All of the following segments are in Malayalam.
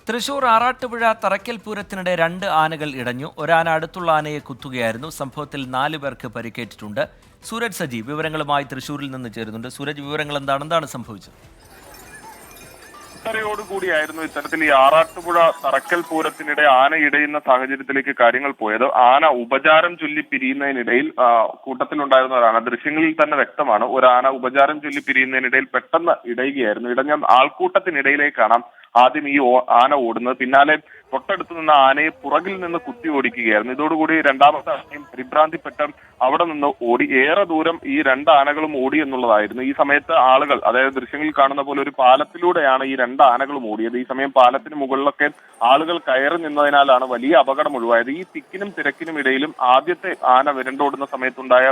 തൃശൂർ ആറാട്ടുപുഴ തറയ്ക്കൽ പൂരത്തിനിടെ 2 ആനകൾ ഇടഞ്ഞു. ഒരാന അടുത്തുള്ള ആനയെ കുത്തുകയായിരുന്നു. സംഭവത്തിൽ 4 പേർക്ക് പരിക്കേറ്റിട്ടുണ്ട്. സൂരജ് സജി വിവരങ്ങളുമായി തൃശൂരിൽ നിന്ന് ചേരുന്നുണ്ട്. സൂരജ്, വിവരങ്ങൾ എന്താണ് സംഭവിച്ചത്? കൂടിയായിരുന്നു ഇത്തരത്തിൽ ഈ ആറാട്ടുപുഴ തറക്കൽ പൂരത്തിനിടെ ആന ഇടയുന്ന സാഹചര്യത്തിലേക്ക് കാര്യങ്ങൾ പോയത്. ആന ഉപചാരം ചൊല്ലി പിരിയുന്നതിനിടയിൽ കൂട്ടത്തിലുണ്ടായിരുന്നവരാണ്. ദൃശ്യങ്ങളിൽ തന്നെ വ്യക്തമാണ്. ഒരു ആന ഉപചാരം ചൊല്ലി പിരിയുന്നതിനിടയിൽ പെട്ടെന്ന് ഇടയുകയായിരുന്നു. ഇടഞ്ഞ ആൾക്കൂട്ടത്തിനിടയിലേക്കാണ് ആദ്യം ഈ ആന ഓടുന്നത്. പിന്നാലെ തൊട്ടടുത്ത് നിന്ന് ആനയെ പുറകിൽ നിന്ന് കുത്തി ഓടിക്കുകയായിരുന്നു. ഇതോടുകൂടി രണ്ടാമത്തെ ആനയും പരിഭ്രാന്തിപ്പെട്ട് അവിടെ നിന്ന് ഓടി. ഏറെ ദൂരം ഈ 2 ആനകളും ഓടി എന്നുള്ളതായിരുന്നു. ഈ സമയത്ത് ആളുകൾ, അതായത് ദൃശ്യങ്ങളിൽ കാണുന്ന പോലെ ഒരു പാലത്തിലൂടെയാണ് ഈ 2 ആനകളും ഓടിയത്. ഈ സമയം പാലത്തിന് മുകളിലൊക്കെ ആളുകൾ കയറി നിന്നതിനാലാണ് വലിയ അപകടം ഒഴിവായത്. ഈ തിക്കിനും തിരക്കിനും ഇടയിലും ആദ്യത്തെ ആന വിരണ്ടോടുന്ന സമയത്തുണ്ടായ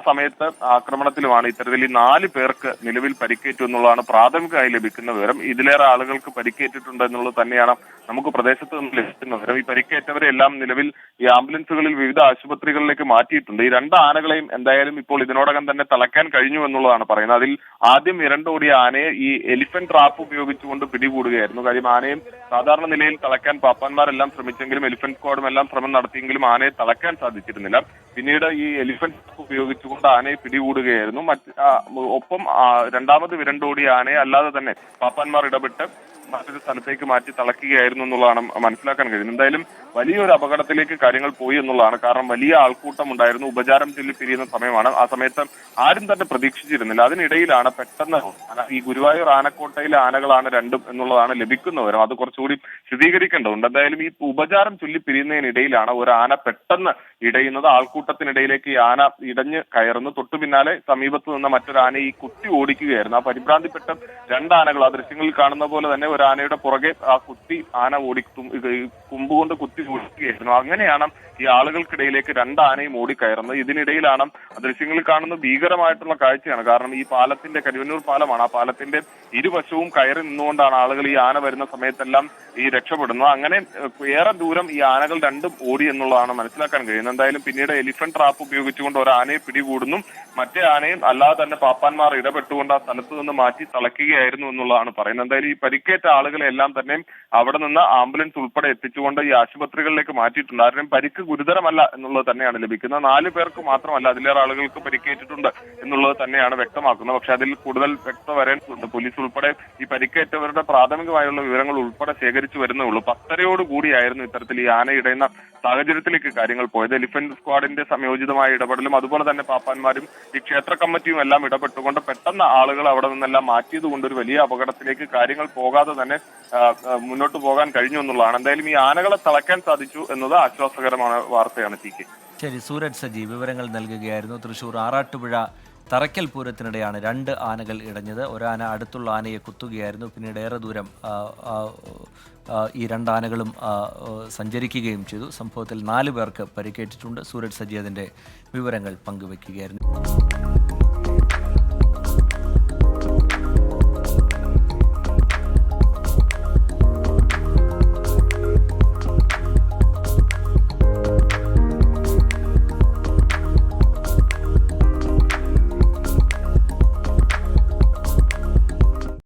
സമയത്ത് ആക്രമണത്തിലുമാണ് ഇത്തരത്തിൽ ഈ 4 പേർക്ക് നിലവിൽ പരിക്കേറ്റു എന്നുള്ളതാണ് പ്രാഥമികമായി ലഭിക്കുന്ന വിവരം. ഇതിലേറെ ആളുകൾക്ക് പരിക്കേറ്റിട്ടുണ്ട് എന്നുള്ളത് തന്നെയാണ് നമുക്ക് പ്രദേശത്ത് നിന്ന് ലഭിക്കുന്ന വിവരം. ഈ പരിക്കേറ്റവരെ എല്ലാം നിലവിൽ ഈ ആംബുലൻസുകളിൽ വിവിധ ആശുപത്രികളിലേക്ക് മാറ്റിയിട്ടുണ്ട്. ഈ 2 ആനകളെയും എന്തായാലും ഇപ്പോൾ ഇതിനോടകം തന്നെ തളയ്ക്കാൻ കഴിഞ്ഞു എന്നുള്ളതാണ് പറയുന്നത്. അതിൽ ആദ്യം വിരണ്ടോടിയ ആനയെ ഈ എലിഫന്റ് ട്രാപ്പ് ഉപയോഗിച്ചുകൊണ്ട് പിടികൂടുകയായിരുന്നു. കാര്യം ആനയും സാധാരണ നിലയിൽ തളയ്ക്കാൻ പാപ്പാന്മാരെല്ലാം ശ്രമിച്ചെങ്കിലും എലിഫന്റ് സ്ക്വാഡും എല്ലാം ശ്രമം നടത്തിയെങ്കിലും ആനയെ തളയ്ക്കാൻ സാധിച്ചിരുന്നില്ല. പിന്നീട് ഈ എലിഫന്റ് ട്രാപ്പ് ഉപയോഗിച്ചുകൊണ്ട് ആനയെ പിടികൂടുകയായിരുന്നു. ഒപ്പം രണ്ടാമത് വിരണ്ടോടിയ ആനയെ അല്ലാതെ തന്നെ പാപ്പാന്മാർ ഇടപെട്ട് മറ്റൊരു സ്ഥലത്തേക്ക് മാറ്റി തളയ്ക്കുകയായിരുന്നു എന്നുള്ളതാണ് മനസ്സിലാക്കാൻ കഴിയുന്നത്. എന്തായാലും വലിയൊരു അപകടത്തിലേക്ക് കാര്യങ്ങൾ പോയി എന്നുള്ളതാണ്. കാരണം വലിയ ആൾക്കൂട്ടം ഉണ്ടായിരുന്നു. ഉപചാരം ചൊല്ലി പിരിയുന്ന സമയമാണ്. ആ സമയത്ത് ആരും തന്നെ പ്രതീക്ഷിച്ചിരുന്നില്ല. അതിനിടയിലാണ് പെട്ടെന്ന് ഈ ഗുരുവായൂർ ആനക്കോട്ടയിലെ ആനകളാണ് 2 എന്നുള്ളതാണ് ലഭിക്കുന്ന വിവരം. അത് കുറച്ചുകൂടി സ്ഥിരീകരിക്കേണ്ടതുണ്ട്. എന്തായാലും ഈ ഉപചാരം ചൊല്ലി പിരിയുന്നതിനിടയിലാണ് ഒരു ആന പെട്ടെന്ന് ഇടയുന്നത്. ആൾക്കൂട്ടത്തിനിടയിലേക്ക് ഈ ആന ഇടഞ്ഞ് കയറുന്നു. തൊട്ടു പിന്നാലെ സമീപത്ത് നിന്ന് മറ്റൊരു ആനയെ ഈ കുത്തി ഓടിക്കുകയായിരുന്നു. ആ പരിഭ്രാന്തിപ്പെട്ട 2 ആനകൾ ആ ദൃശ്യങ്ങളിൽ കാണുന്ന പോലെ തന്നെ ഒരു ആനയുടെ പുറകെ ആന കുമ്പുകൊണ്ട് കുത്തി ഓടിക്കുകയായിരുന്നു. അങ്ങനെയാണ് ഈ ആളുകൾക്കിടയിലേക്ക് 2 ആനയും ഓടിക്കയറുന്നത്. ഇതിനിടയിലാണ് ദൃശ്യങ്ങളിൽ കാണുന്ന ഭീകരമായിട്ടുള്ള കാഴ്ചയാണ്. കാരണം ഈ പാലത്തിന്റെ, കരുവന്നൂർ പാലമാണ്, ആ പാലത്തിന്റെ ഇരുവശവും കയറി നിന്നുകൊണ്ടാണ് ആളുകൾ ഈ ആന വരുന്ന സമയത്തെല്ലാം ഈ രക്ഷപ്പെടുന്നത്. അങ്ങനെ ഏറെ ദൂരം ഈ ആനകൾ 2ഉം ഓടി എന്നുള്ളതാണ് മനസ്സിലാക്കാൻ കഴിയുന്നത്. എന്തായാലും പിന്നീട് എലിഫന്റ് ട്രാപ്പ് ഉപയോഗിച്ചുകൊണ്ട് ഒരു ആനയെ പിടികൂടുന്നു. മറ്റേ ആനയും അല്ലാതെ തന്നെ പാപ്പാന്മാർ ഇടപെട്ടുകൊണ്ട് ആ സ്ഥലത്ത് നിന്ന് മാറ്റി തളയ്ക്കുകയായിരുന്നു എന്നുള്ളതാണ് പറയുന്നത്. എന്തായാലും ഈ പരിക്കേറ്റ ആളുകളെ എല്ലാം തന്നെ അവിടെ നിന്ന് ആംബുലൻസ് ഉൾപ്പെടെ എത്തിച്ചുകൊണ്ട് ഈ ആശുപത്രികളിലേക്ക് മാറ്റിയിട്ടുണ്ട്. ആരുടെയും പരിക്ക് ഗുരുതരമല്ല എന്നുള്ളത് തന്നെയാണ് ലഭിക്കുന്നത്. 4 പേർക്ക് മാത്രമല്ല, അതിലേറെ ആളുകൾക്ക് പരിക്കേറ്റിട്ടുണ്ട് എന്നുള്ളത് തന്നെയാണ് വ്യക്തമാക്കുന്നത്. പക്ഷെ അതിൽ കൂടുതൽ വ്യക്തത വരേണ്ടതുണ്ട്. പോലീസ് ഉൾപ്പെടെ ഈ പരിക്കേറ്റവരുടെ പ്രാഥമികമായുള്ള വിവരങ്ങൾ ഉൾപ്പെടെ ശേഖരിച്ചു വരുന്നേ ഉള്ളൂ. 10:30 കൂടിയായിരുന്നു ഇത്തരത്തിൽ ഈ ആന ഇടയുന്ന സാഹചര്യത്തിലേക്ക് കാര്യങ്ങൾ പോയത്. എലിഫന്റ് സ്ക്വാഡിന്റെ സംയോജിതമായ ഇടപെടലും അതുപോലെ തന്നെ പാപ്പാന്മാരും ഈ ക്ഷേത്ര കമ്മിറ്റിയും എല്ലാം ഇടപെട്ടുകൊണ്ട് പെട്ടെന്ന് ആളുകൾ അവിടെ നിന്നെല്ലാം മാറ്റിയത് കൊണ്ട് ഒരു വലിയ അപകടത്തിലേക്ക് കാര്യങ്ങൾ പോകാതെ തന്നെ മുന്നോട്ട് പോകാൻ കഴിഞ്ഞു എന്നുള്ളതാണ്. എന്തായാലും ഈ ആനകളെ തളയ്ക്കാൻ സാധിച്ചു എന്നത് ആശ്വാസകരമായ വാർത്തയാണ്. ശരി, സൂരജ് സജി വിവരങ്ങൾ നൽകുകയായിരുന്നു. തൃശൂർ ആറാട്ടുപുഴ തറയ്ക്കൽ പൂരത്തിനിടെയാണ് 2 ആനകൾ ഇടഞ്ഞത്. ഒരാന അടുത്തുള്ള ആനയെ കുത്തുകയായിരുന്നു. പിന്നീട് ഏറെ ദൂരം ഈ 2 ആനകളും സഞ്ചരിക്കുകയും ചെയ്തു. സംഭവത്തിൽ 4 പേർക്ക് പരിക്കേറ്റിട്ടുണ്ട്. സൂരജ് സജി അതിൻ്റെ വിവരങ്ങൾ പങ്കുവയ്ക്കുകയായിരുന്നു.